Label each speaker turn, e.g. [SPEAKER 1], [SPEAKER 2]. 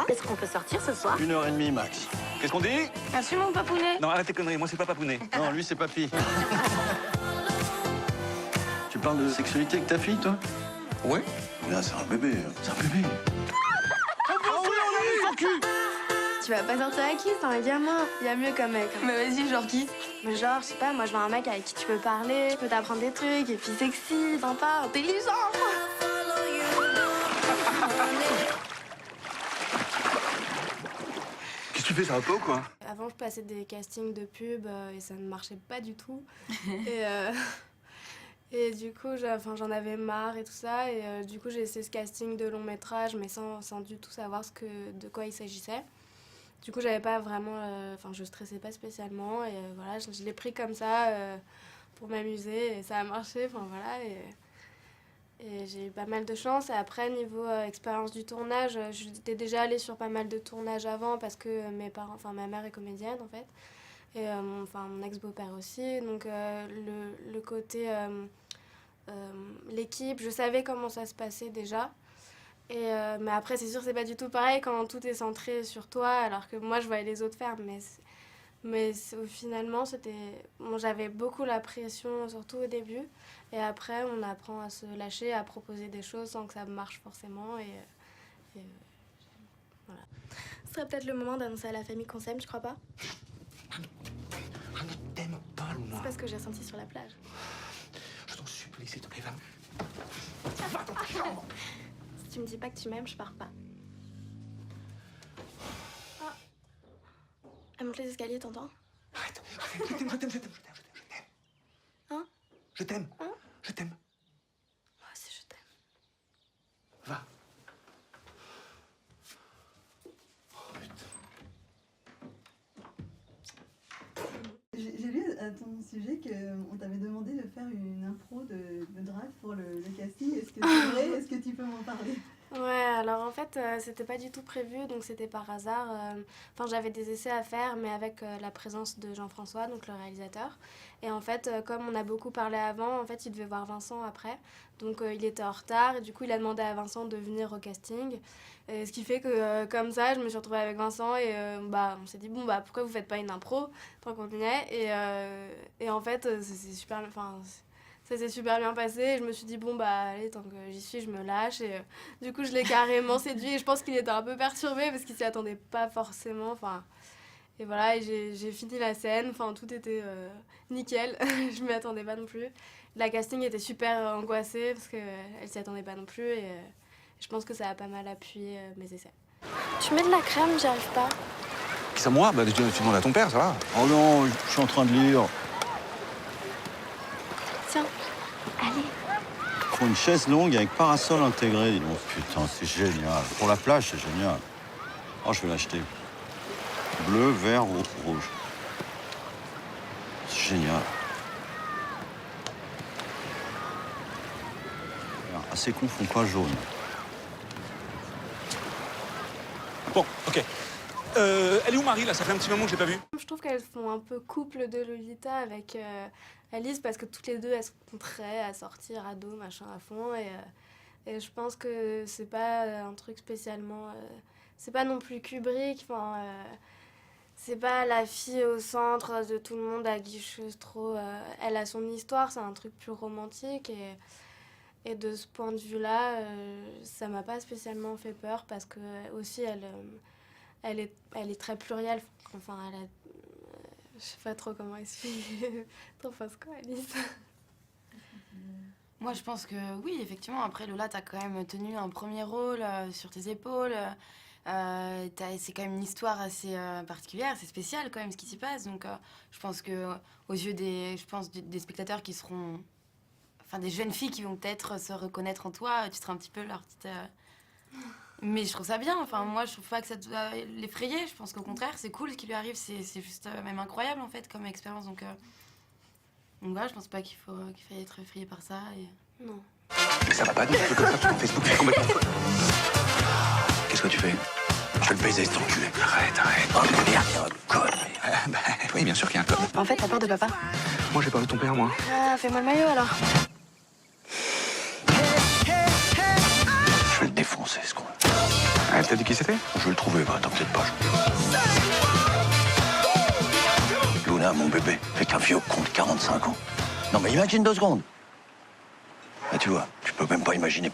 [SPEAKER 1] Est-ce qu'on peut sortir ce soir?
[SPEAKER 2] 1h30 max.
[SPEAKER 3] Qu'est-ce qu'on dit?
[SPEAKER 1] Merci mon papounet.
[SPEAKER 3] Non, arrête tes conneries, moi c'est pas papounet.
[SPEAKER 2] Non, lui, c'est papy. Tu parles de sexualité avec ta fille, toi?
[SPEAKER 3] Ouais.
[SPEAKER 2] Là, c'est un bébé. C'est un bébé.
[SPEAKER 4] Tu vas pas sortir avec qui? C'est un gamin. Il y a mieux comme mec.
[SPEAKER 5] Mais vas-y, genre qui?
[SPEAKER 4] Mais genre, je sais pas, moi je veux un mec avec qui tu peux parler, tu peux t'apprendre des trucs, et puis sexy, sympa, intelligent.
[SPEAKER 3] Qu'est-ce que tu fais, ça va pas ou quoi?
[SPEAKER 4] Avant, je passais des castings de pub et ça ne marchait pas du tout. Et du coup, j'en avais marre et tout ça. Et du coup, j'ai essayé ce casting de long métrage, mais sans du tout savoir de quoi il s'agissait. Du coup, j'avais pas vraiment... je stressais pas spécialement. Et voilà, je l'ai pris comme ça pour m'amuser. Et ça a marché, voilà. Et j'ai eu pas mal de chance. Et après, niveau expérience du tournage, j'étais déjà allée sur pas mal de tournages avant parce que ma mère est comédienne, en fait. Et mon ex-beau-père aussi. Donc, le côté... l'équipe, je savais comment ça se passait déjà. Mais après, c'est sûr, c'est pas du tout pareil quand tout est centré sur toi, alors que moi, je voyais les autres faire. Mais finalement, j'avais beaucoup la pression, surtout au début. Et après, on apprend à se lâcher, à proposer des choses sans que ça marche forcément. Voilà. Ce serait peut-être le moment d'annoncer à la famille qu'on s'aime, tu crois pas?
[SPEAKER 3] Je ne t'aime pas, Luna.
[SPEAKER 4] C'est pas ce que j'ai ressenti sur la plage.
[SPEAKER 3] Je t'en supplie, s'il te plaît, va. Va dans ta chambre.
[SPEAKER 4] Si tu me dis pas que tu m'aimes, je pars pas. Ah. Elle monte les escaliers, t'entends?
[SPEAKER 3] Arrête, je t'aime.
[SPEAKER 4] Hein?
[SPEAKER 3] Je t'aime.
[SPEAKER 4] Hein?
[SPEAKER 3] Je t'aime.
[SPEAKER 4] Moi aussi, je t'aime.
[SPEAKER 3] Va.
[SPEAKER 6] J'ai lu à ton sujet qu'on t'avait demandé de faire une impro de drague pour le casting. Est-ce que c'est vrai? Est-ce que tu peux m'en parler?
[SPEAKER 4] Ouais, alors en fait, c'était pas du tout prévu, donc c'était par hasard. J'avais des essais à faire, mais avec la présence de Jean-François, donc le réalisateur. Et en fait, comme on a beaucoup parlé avant, en fait, il devait voir Vincent après. Donc il était en retard, et du coup, il a demandé à Vincent de venir au casting. Et ce qui fait que, comme ça, je me suis retrouvée avec Vincent, et on s'est dit, pourquoi vous faites pas une impro, tant qu'on y est. Et en fait, c'est super... Ça s'est super bien passé. Je me suis dit, allez, tant que j'y suis, je me lâche. Et du coup, je l'ai carrément séduit. Et je pense qu'il était un peu perturbé parce qu'il s'y attendait pas forcément. Et voilà, et j'ai fini la scène. Tout était nickel. Je m'y attendais pas non plus. La casting était super angoissée parce qu'elle s'y attendait pas non plus. Et je pense que ça a pas mal appuyé mes essais. Tu mets de la crème, j'y arrive pas.
[SPEAKER 3] Qui ça, moi? Tu demandes à ton père, ça va?
[SPEAKER 2] Oh non, je suis en train de lire.
[SPEAKER 4] Tiens, allez.
[SPEAKER 2] Faut une chaise longue avec parasol intégré, dis donc. Putain, c'est génial. Pour la plage, c'est génial. Oh, je vais l'acheter. Bleu, vert, rouge. C'est génial. Assez con, font pas jaune.
[SPEAKER 3] Bon, ok. Elle est où, Marie, là? Ça fait un petit moment que je l'ai pas vue.
[SPEAKER 4] Je trouve qu'elles font un peu couple de Lolita avec Alice parce que toutes les deux elles se compteraient à sortir à dos machin à fond et je pense que c'est pas un truc spécialement c'est pas non plus Kubrick, c'est pas la fille au centre de tout le monde aguicheuse trop, elle a son histoire, c'est un truc plus romantique et de ce point de vue là ça m'a pas spécialement fait peur parce que aussi elle est très plurielle, je sais pas trop comment expliquer. T'en penses quoi, Alice?
[SPEAKER 5] Moi, je pense que oui, effectivement. Après, Lola, t'as quand même tenu un premier rôle sur tes épaules. C'est quand même une histoire assez particulière, c'est spécial quand même ce qui s'y passe. Donc, je pense que aux yeux des spectateurs qui seront, des jeunes filles qui vont peut-être se reconnaître en toi, tu seras un petit peu leur petite. Mais je trouve ça bien. Moi, je trouve pas que ça doit l'effrayer. Je pense qu'au contraire, c'est cool ce qui lui arrive. C'est juste même incroyable en fait comme expérience. Donc voilà, je pense pas qu'il faille être effrayé par ça.
[SPEAKER 4] Non.
[SPEAKER 3] Mais ça va pas, des trucs comme ça sur Facebook, c'est complètement fou. Qu'est-ce que tu fais? Je vais le baiser, cet enculé. Arrête. Oh, mais merde, conne. Oui, bien sûr qu'il y a un code.
[SPEAKER 4] En fait, t'as peur de papa?
[SPEAKER 3] Moi, j'ai peur de ton père, moi.
[SPEAKER 4] Ah, fais-moi le maillot alors.
[SPEAKER 3] Je vais le défoncer, ce con. Arrête. T'as dit qui c'était?
[SPEAKER 2] Je vais le trouver, va, t'inquiète pas. Luna, mon bébé, avec un vieux con de 45 ans. Non mais imagine 2 secondes. Là, tu vois, tu peux même pas imaginer.